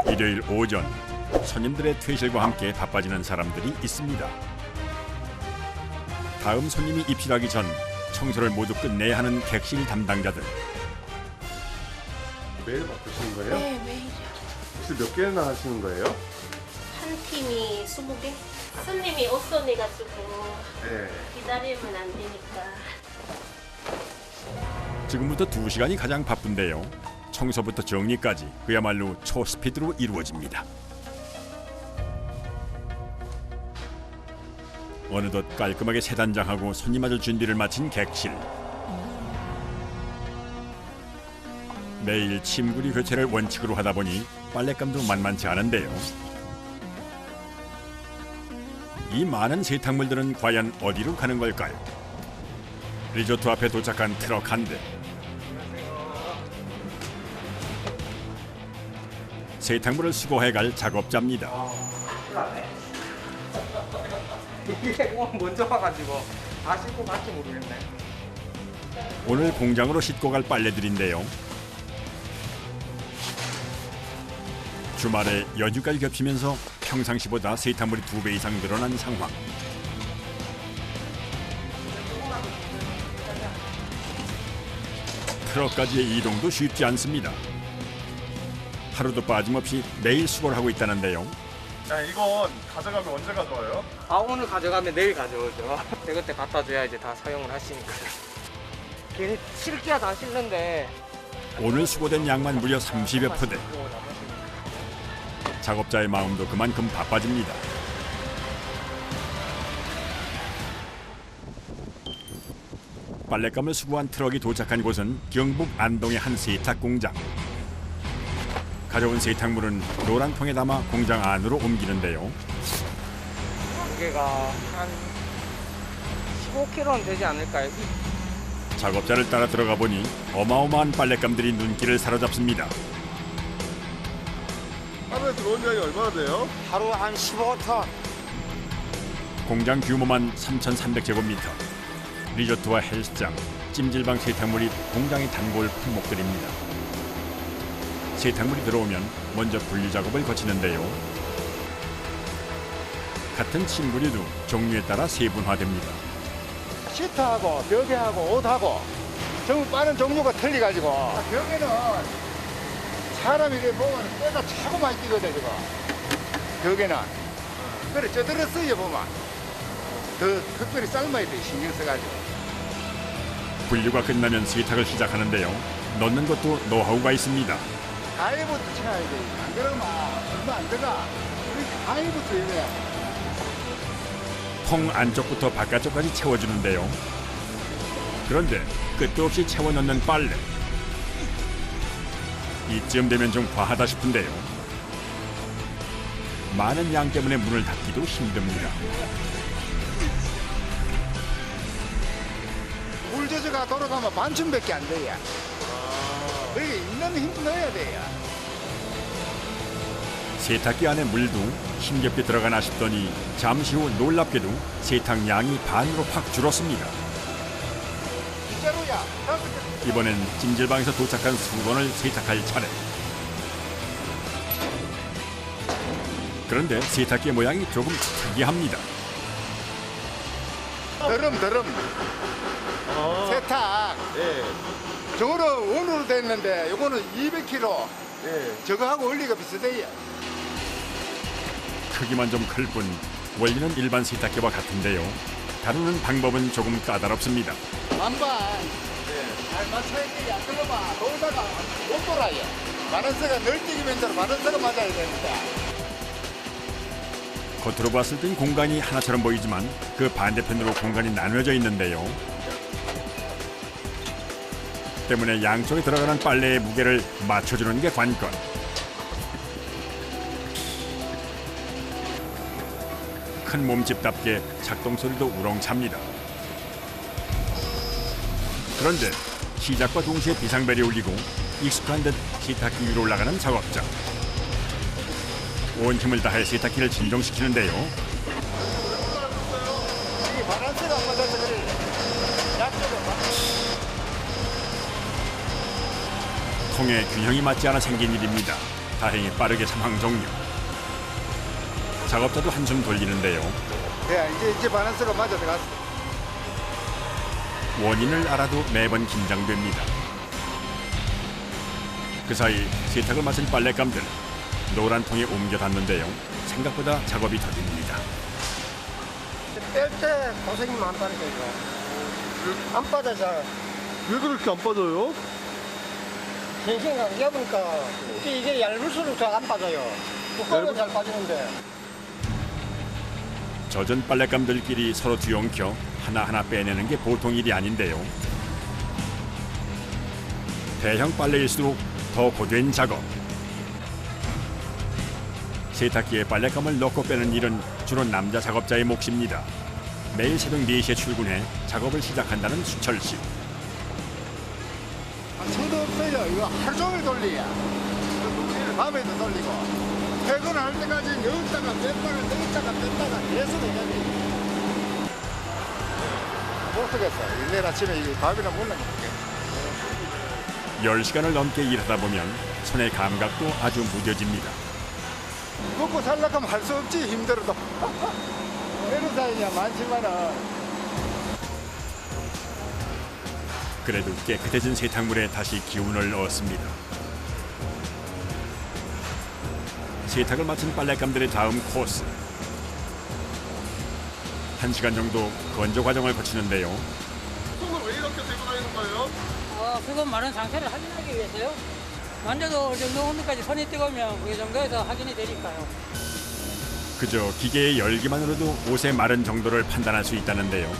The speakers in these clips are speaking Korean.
일요일 오전, 손님들의 퇴실과 함께 바빠지는 사람들이 있습니다. 다음 손님이 입실하기 전 청소를 모두 끝내야 하는 객실 담당자들. 매일 바쁘신 거예요? 네, 매일이요. 혹시 몇 개나 하시는 거예요? 한 팀이 20개? 손님이 옷손해가지고 네. 기다리면 안 되니까. 지금부터 2시간이 가장 바쁜데요. 청소부터 정리까지 그야말로 초스피드로 이루어집니다. 어느덧 깔끔하게 세단장하고 손님 맞을 준비를 마친 객실. 매일 침구리 교체를 원칙으로 하다 보니 빨랫감도 만만치 않은데요. 이 많은 세탁물들은 과연 어디로 가는 걸까요? 리조트 앞에 도착한 트럭 한 대. 세탁물을 수거해갈 작업자입니다. 이게 오늘 먼저 와가지고 다 씻고 갈지 모르겠네. 오늘 공장으로 싣고 갈 빨래들인데요. 주말에 여주까지 겹치면서 평상시보다 세탁물이 2배 이상 늘어난 상황. 트럭까지의 이동도 쉽지 않습니다. 하루도 빠짐없이 매일 수거를 하고 있다는데요. 야, 이건 가져가면 언제 가져와요? 아 오늘 가져가면 내일 가져오죠. 그때 갖다 줘야 이제 다 사용을 하시니까. 괜히 실기야 다 실는데. 오늘 수거된 양만 무려 30여 포대. 작업자의 마음도 그만큼 바빠집니다. 빨랫감을 수거한 트럭이 도착한 곳은 경북 안동의 한 세탁 공장. 가져온 세탁물은 노란 통에 담아 공장 안으로 옮기는데요. 무게가 한 15kg는 되지 않을까요? 작업자를 따라 들어가 보니 어마어마한 빨랫감들이 눈길을 사로잡습니다. 하루에 들어온 양이 얼마나 돼요? 하루 한 15톤. 공장 규모만 3,300제곱미터. 리조트와 헬스장, 찜질방 세탁물이 공장의 단골 품목들입니다. 세탁물이 들어오면 먼저 분리 작업을 거치는데요. 같은 침구류도 종류에 따라 세분화됩니다. 시트하고 벽에하고 옷하고 전부 빠른 종류가 틀려가지고 벽에는 사람이 이렇게 보면 때가 차고 많이 뛰거든 지금 벽에는 그래 쪄들었어요 보면 더 특별히 삶아야 돼 신경 써가지고. 분류가 끝나면 세탁을 시작하는데요. 넣는 것도 노하우가 있습니다. 가위부터 쳐야 돼. 안 그러면 얼마 안 들어가. 이렇게 가위부터 이래. 통 안쪽부터 바깥쪽까지 채워주는데요. 그런데 끝도 없이 채워 넣는 빨래. 이쯤 되면 좀 과하다 싶은데요. 많은 양 때문에 문을 닫기도 힘듭니다. 물 젖어가 돌아가면 반쯤밖에 안 돼요. 그러니까 있는 힘 넣어야 돼요. 세탁기 안에 물도 힘겹게 들어가나 싶더니 잠시 후 놀랍게도 세탁 양이 반으로 확 줄었습니다. 진짜로야. 이번엔 찜질방에서 도착한 수건을 세탁할 차례. 그런데 세탁기의 모양이 조금 특이합니다. 드럼. 세탁. 예. 저거는 원으로 됐는데 요거는 200kg. 예. 저거하고 원리가 비슷해요. 크기만 좀 클 뿐 원리는 일반 세탁기와 같은데요. 다루는 방법은 조금 까다롭습니다. 반반. 잘 맞춰야 돼요. 안 그러면 돌다가 못 돌아요. 바란스가 널뛰기면 대로 바란스가 맞아야 됩니다. 겉으로 봤을 땐 공간이 하나처럼 보이지만 그 반대편으로 공간이 나눠져 있는데요. 때문에 양쪽에 들어가는 빨래의 무게를 맞춰주는 게 관건. 큰 몸집답게 작동 소리도 우렁찹니다. 그런데 시작과 동시에 비상벨이 울리고 익숙한 듯 세탁기 위로 올라가는 작업자. 온 힘을 다해 세탁기를 진동시키는데요. 이 바란스가 안 맞아서 그래. 양쪽은 통의 균형이 맞지 않아 생긴 일입니다. 다행히 빠르게 상황 종료. 작업자도 한숨 돌리는데요. 예, 이제 바란스가 맞아 들어갔어. 원인을 알아도 매번 긴장됩니다. 그 사이 세탁을 마친 빨랫감들 노란 통에 옮겨 놨는데요. 생각보다 작업이 더딥니다. 뺄 때 고생이 많다니까 이거. 안 빠져 잘. 왜 그렇게 안 빠져요? 싱싱하게 잡으니까 이게 얇을수록 잘 안 빠져요. 두꺼우면 잘 빠지는데. 젖은 빨랫감들끼리 서로 뒤엉켜 하나하나 빼내는 게 보통 일이 아닌데요. 대형 빨래일수록 더 고된 작업. 세탁기에 빨랫감을 넣고 빼는 일은 주로 남자 작업자의 몫입니다. 매일 새벽 4시에 출근해 작업을 시작한다는 수철 씨. 천도 없어요. 이거 하루 종일 돌리야. 밤에도 돌리고. 퇴근할 때까지 넣었다가 뺐다가 계속 해야 돼. 못 쓰겠어. 내일 아침에 이 밥이나 먹는 거. 10시간을 넘게 일하다 보면 손의 감각도 아주 무뎌집니다. 먹고 살려고 하면 할 수 없지, 힘들어도. 애는 사이냐 많지만은. 그래도 깨끗해진 세탁물에 다시 기운을 얻습니다. 세탁을 마친 빨랫감들의 다음 코스. 1시간 정도 건조 과정을 거치는데요. 손을 왜 이렇게 들고 다니는 거예요? 수건 마른 상태를 확인하기 위해서요. 만져도 어느 정도 온도까지 손이 뜨거우면 그 정도에서 확인이 되니까요. 그저 기계의 열기만으로도 옷의 마른 정도를 판단할 수 있다는데요.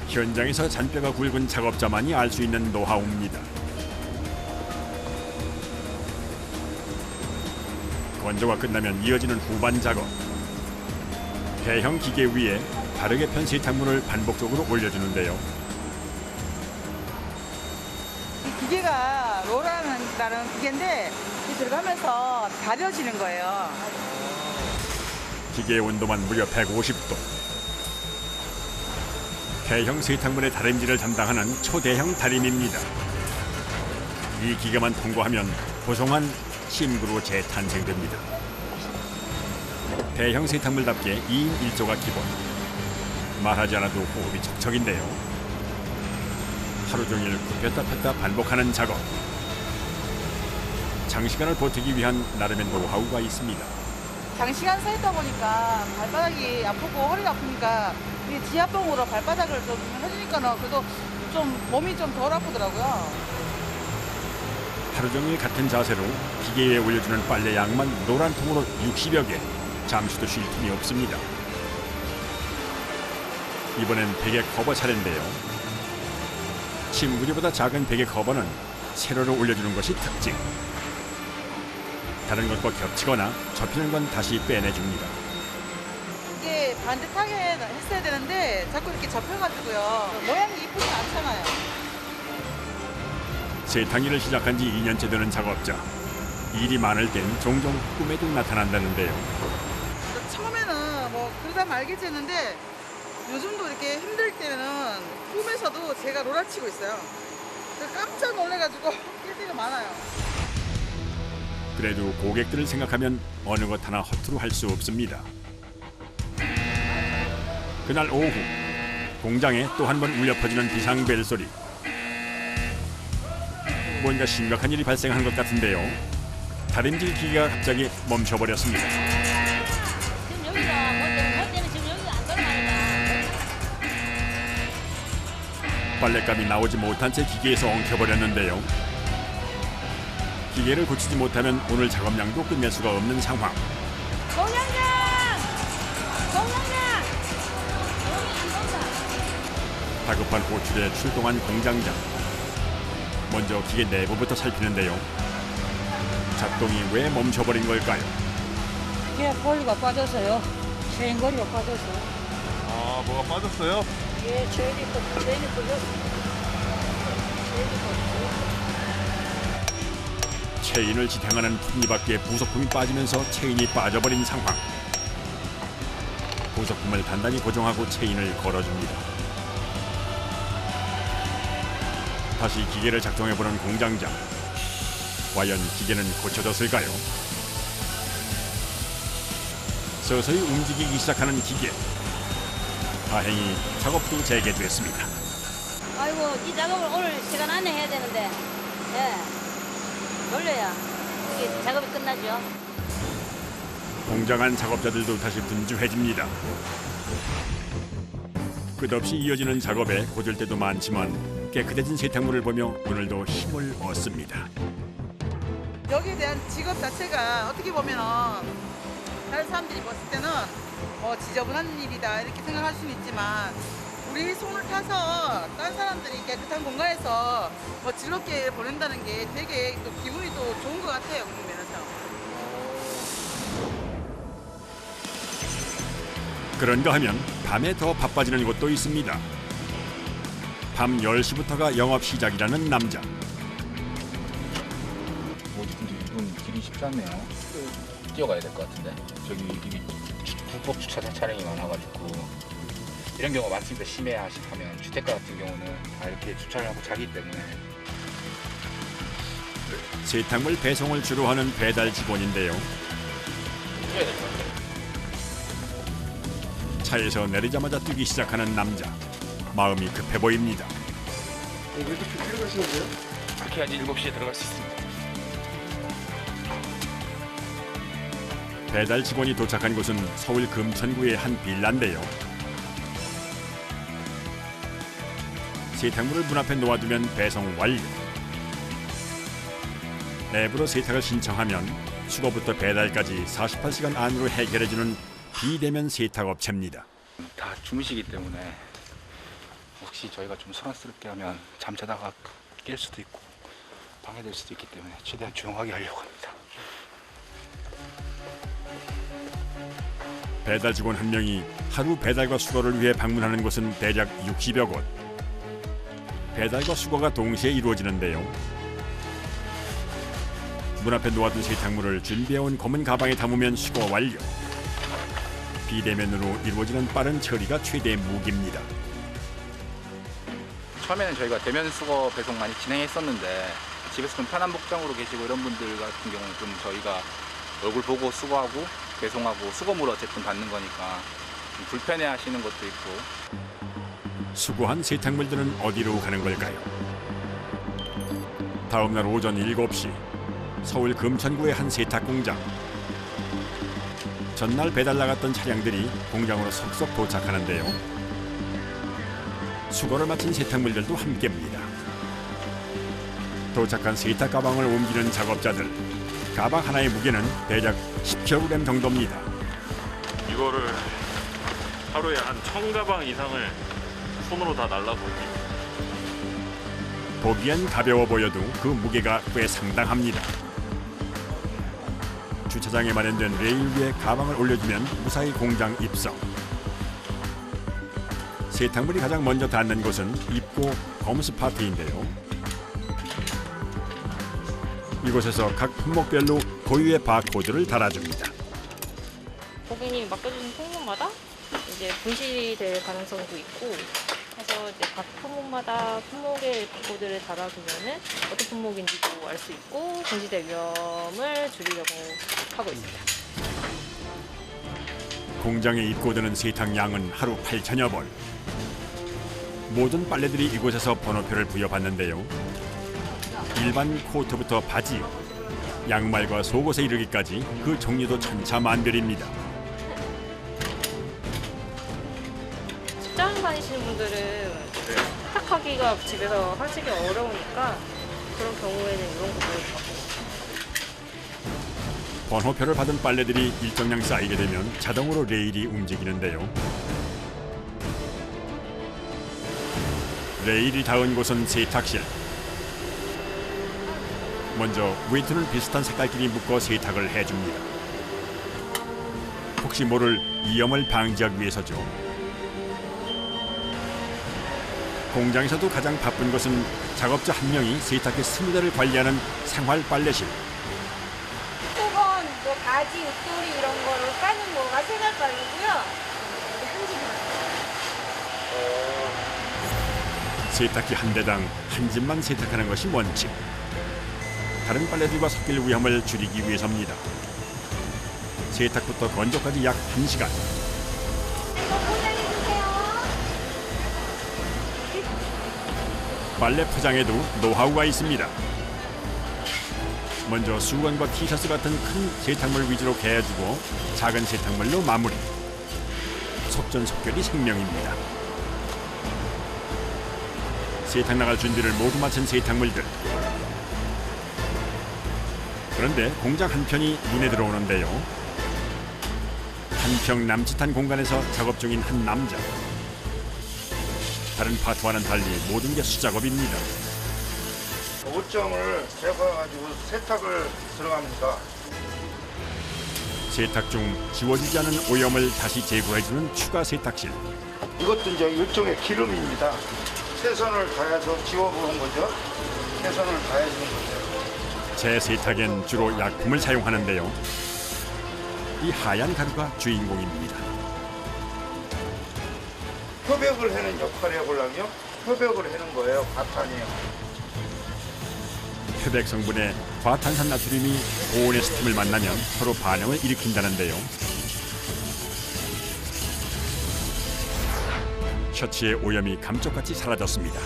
현장에서 잔뼈가 굵은 작업자만이 알 수 있는 노하우입니다. 건조가 끝나면 이어지는 후반 작업. 대형 기계 위에 다르게 편 세탁물을 반복적으로 올려주는데요. 이 기계가 롤하는 기계인데 이 들어가면서 다려지는 거예요. 기계의 온도만 무려 150도. 대형 세탁물의 다림질을 담당하는 초대형 다림입니다. 이 기계만 통과하면 보송한 침구로 재탄생됩니다. 대형 세탁물답게 2인 1조가 기본. 말하지 않아도 호흡이 척척인데요. 하루 종일 굽혔다 폈다 반복하는 작업. 장시간을 버티기 위한 나름의 노하우가 있습니다. 장시간 서 있다 보니까 발바닥이 아프고 허리가 아프니까 이 지압봉으로 발바닥을 좀 해주니까는 그래도 좀 몸이 좀 덜 아프더라고요. 하루 종일 같은 자세로 기계 위에 올려주는 빨래 양만 노란 통으로 60여 개. 잠시도 쉴 틈이 없습니다. 이번엔 베개 커버 차례인데요. 침구리보다 작은 베개 커버는 세로로 올려주는 것이 특징. 다른 것과 겹치거나 접히는 건 다시 빼내줍니다. 이게 반듯하게 했어야 되는데 자꾸 이렇게 접혀가지고요. 모양이 이쁘지 않잖아요. 세탁일을 시작한 지 2년째 되는 작업자. 일이 많을 땐 종종 꿈에도 나타난다는데요. 처음에는 뭐 그러다 말겠지 했는데 요즘도 이렇게 힘들 때는 꿈에서도 제가 롤라치고 있어요. 그래서 깜짝 놀래가지고 낄 때가 많아요. 그래도 고객들을 생각하면 어느 것 하나 허투루 할 수 없습니다. 그날 오후 공장에 또 한 번 울려 퍼지는 비상벨 소리. 뭔가 심각한 일이 발생한 것 같은데요. 다림질 기계가 갑자기 멈춰버렸습니다. 지금 여기가 뭐 때는 지금 여기가 안 돌아가니까. 빨랫감이 나오지 못한 채 기계에서 엉켜버렸는데요. 기계를 고치지 못하면 오늘 작업량도 끝낼 수가 없는 상황. 공장장! 공장장! 여기 안 돈다. 다급한 호출에 출동한 공장장. 먼저 기계 내부부터 살피는데요. 작동이 왜 멈춰버린 걸까요? 이게 볼리가 빠져서요. 체인거리가 빠져서. 아, 뭐가 빠졌어요? 이게 체인이 빠졌어. 체인을 지탱하는 톱니바퀴에 부속품이 빠지면서 체인이 빠져버린 상황. 부속품을 단단히 고정하고 체인을 걸어줍니다. 다시 기계를 작동해보는 공장장. 과연 기계는 고쳐졌을까요? 서서히 움직이기 시작하는 기계. 다행히 작업도 재개됐습니다. 아이고 이 작업을 오늘 시간 안에 해야 되는데 돌려야 이게 작업이 끝나죠. 공장 안 작업자들도 다시 분주해집니다. 끝없이 이어지는 작업에 고될 때도 많지만 깨끗해진 세탁물을 보며 오늘도 힘을 얻습니다. 여기에 대한 직업 자체가 어떻게 보면은 다른 사람들이 봤을 때는 지저분한 일이다 이렇게 생각할 수는 있지만 우리 손을 타서 다른 사람들이 깨끗한 공간에서 즐겁게 보낸다는 게 되게 또 기분이 또 좋은 것 같아요. 그런 면에서. 그런가 하면 밤에 더 바빠지는 곳도 있습니다. 밤 10시부터가 영업 시작이라는 남자. 근데 이건 길이 쉽지 않네요. 뛰어가야 될 것 같은데. 저기 이게 불법 주차장 차량이 많아가지고 이런 경우가 많습니다. 심해야 하면 주택가 같은 경우는 다 이렇게 주차를 하고 자기 때문에. 세탁물 배송을 주로 하는 배달 직원인데요. 뛰어야 될 것 같아요. 차에서 내리자마자 뛰기 시작하는 남자. 마음이 급해 보입니다. 왜 이렇게 들어가시는데요? 그렇게 해야지 7시에 들어갈 수 있습니다. 배달 직원이 도착한 곳은 서울 금천구의 한 빌라인데요. 세탁물을 문 앞에 놓아두면 배송 완료. 앱으로 세탁을 신청하면 수거부터 배달까지 48시간 안으로 해결해주는 비대면 세탁업체입니다. 다 주무시기 때문에 혹시 저희가 좀 소란스럽게 하면 잠자다가 깰 수도 있고 방해될 수도 있기 때문에 최대한 조용하게 하려고 합니다. 배달 직원 한 명이 하루 배달과 수거를 위해 방문하는 곳은 대략 60여 곳. 배달과 수거가 동시에 이루어지는데요. 문 앞에 놓아둔 세탁물을 준비해온 검은 가방에 담으면 수거 완료. 비대면으로 이루어지는 빠른 처리가 최대 무기입니다. 처음에는 저희가 대면 수거 배송 많이 진행했었는데 집에서 좀 편한 복장으로 계시고 이런 분들 같은 경우는 좀 저희가 얼굴 보고 수거하고 배송하고 수거물 어쨌든 받는 거니까 좀 불편해 하시는 것도 있고. 수거한 세탁물들은 어디로 가는 걸까요? 다음 날 오전 7시 서울 금천구의 한 세탁 공장. 전날 배달 나갔던 차량들이 공장으로 속속 도착하는데요. 수거를 마친 세탁물들도 함께입니다. 도착한 세탁 가방을 옮기는 작업자들. 가방 하나의 무게는 대략 10kg 정도입니다. 이거를 하루에 한 1000가방 이상을 손으로 다 날라봅니다. 보기엔 가벼워 보여도 그 무게가 꽤 상당합니다. 주차장에 마련된 레일 위에 가방을 올려주면 무사히 공장 입성. 세탁물이 가장 먼저 닿는 곳은 입고 검수 파트인데요. 이곳에서 각 품목별로 고유의 바코드를 달아줍니다. 고객님이 맡겨주신 품목마다 이제 분실이 될 가능성도 있고 해서 이제 각 품목마다 품목의 바코드를 달아두면은 어떤 품목인지도 알 수 있고 분실될 위험을 줄이려고 하고 있습니다. 공장에 입고되는 세탁량은 하루 8,000여 벌. 모든 빨래들이 이곳에서 번호표를 부여받는데요. 일반 코트부터 바지, 양말과 속옷에 이르기까지 그 종류도 천차만별입니다. 직장 다니시는 분들은 세탁하기가 집에서 하시기 어려우니까 그런 경우에는 이런 거 많이 받고. 번호표를 받은 빨래들이 일정량 쌓이게 되면 자동으로 레일이 움직이는데요. 레일이 닿은 곳은 세탁실. 먼저 웨이트는 비슷한 색깔끼리 묶어 세탁을 해줍니다. 혹시 모를 위험을 방지하기 위해서죠. 공장에서도 가장 바쁜 것은 작업자 한 명이 세탁기 스미다를 관리하는 생활 빨래실. 수건, 뭐 바지, 옷도리 이런 거를 까는 거가 생활 빨래고요. 한집만. 세탁기 한 대당 한 집만 세탁하는 것이 원칙. 다른 빨래들과 섞일 위험을 줄이기 위해서입니다. 세탁부터 건조까지 약 1시간. 빨래 포장에도 노하우가 있습니다. 먼저 수건과 티셔츠 같은 큰 세탁물 위주로 개어주고 작은 세탁물로 마무리. 속전속결이 생명입니다. 세탁 나갈 준비를 모두 마친 세탁물들. 그런데 공장 한편이 눈에 들어오는데요. 한평 남짓한 공간에서 작업 중인 한 남자. 다른 파트와는 달리 모든 게 수작업입니다. 옷장을 제거해가지고 세탁을 들어갑니다. 세탁 중 지워지지 않은 오염을 다시 제거해주는 추가 세탁실. 이것도 이제 일종의 기름입니다. 최선을 다해서 지워보는 거죠. 최선을 다해주는 거죠. 재세탁엔 주로 약품을 사용하는데요. 이 하얀 가루가 주인공입니다. 협약을 해는 역할을 해보려면 협약을 해는 거예요. 과탄이에요. 표백 성분의 과탄산 나트륨이 고온의 스팀을 만나면 서로 반응을 일으킨다는데요. 셔츠의 오염이 감쪽같이 사라졌습니다.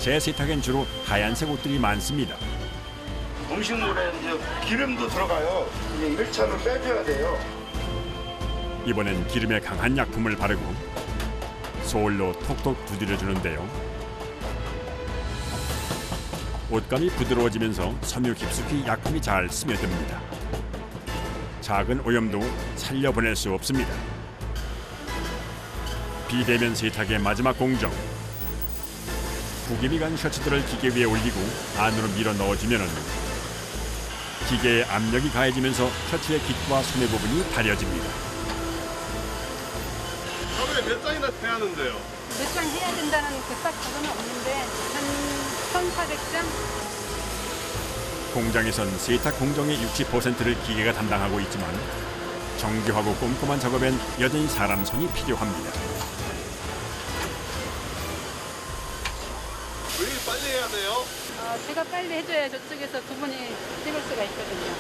재세탁엔 주로 하얀색 옷들이 많습니다. 음식물에 이제 기름도 들어가요. 이제 1차를 빼줘야 돼요. 이번엔 기름에 강한 약품을 바르고 소울로 톡톡 두드려주는데요. 옷감이 부드러워지면서 섬유 깊숙이 약품이 잘 스며듭니다. 작은 오염도 살려보낼 수 없습니다. 비대면 세탁의 마지막 공정. 구김이 간 셔츠들을 기계 위에 올리고 안으로 밀어 넣어주면 기계의 압력이 가해지면서 셔츠의 깃과 소매 부분이 다려집니다. 하루에 몇 장이나 해야 하는데요? 몇 장 해야 된다는 딱 그거는 없는데 한 1,400장? 공장에선 세탁 공정의 60%를 기계가 담당하고 있지만 정교하고 꼼꼼한 작업엔 여전히 사람 손이 필요합니다. 왜 빨리 해야 돼요? 제가 빨리 해줘야 저쪽에서 두 분이 찍을 수가 있거든요.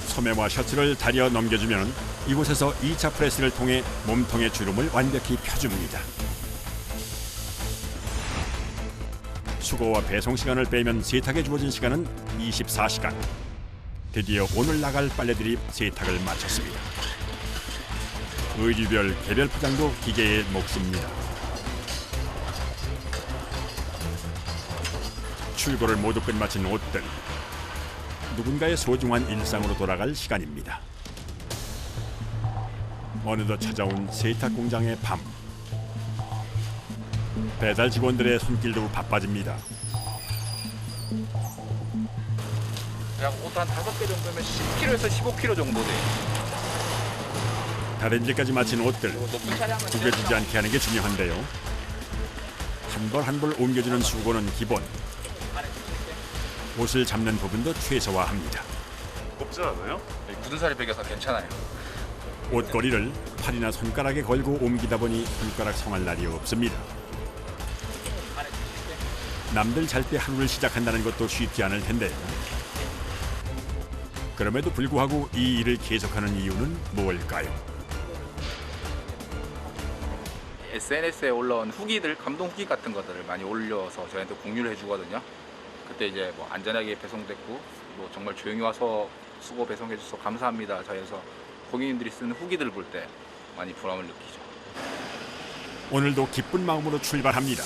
소매와 셔츠를 다려 넘겨주면 이곳에서 2차 프레스를 통해 몸통의 주름을 완벽히 펴줍니다. 수거와 배송 시간을 빼면 세탁에 주어진 시간은 24시간. 드디어 오늘 나갈 빨래들이 세탁을 마쳤습니다. 의류별 개별 포장도 기계의 몫입니다. 출고를 모두 끝마친 옷들. 누군가의 소중한 일상으로 돌아갈 시간입니다. 어느덧 찾아온 세탁 공장의 밤. 배달 직원들의 손길도 바빠집니다. 그냥 옷 한 5개 정도면 10kg에서 15kg 정도 돼요. 다림질까지 마친 옷들. 높은 차량은 구겨지지 않게 하는 게 중요한데요. 한 벌 한 벌 옮겨주는 수고는 기본. 옷을 잡는 부분도 최소화합니다. 곱지 않아요? 굳은 살이 배겨서 괜찮아요. 옷걸이를 팔이나 손가락에 걸고 옮기다 보니 손가락 성할 날이 없습니다. 남들 잘 때 하루를 시작한다는 것도 쉽지 않을 텐데요. 그럼에도 불구하고 이 일을 계속하는 이유는 뭘까요? SNS에 올라온 후기들, 감동 후기 같은 것들을 많이 올려서 저희한테 공유를 해주거든요. 그때 이제 뭐 안전하게 배송됐고 뭐 정말 조용히 와서 수고 배송해줘서 감사합니다. 저희에서 고객님들이 쓰는 후기들을 볼 때 많이 보람을 느끼죠. 오늘도 기쁜 마음으로 출발합니다.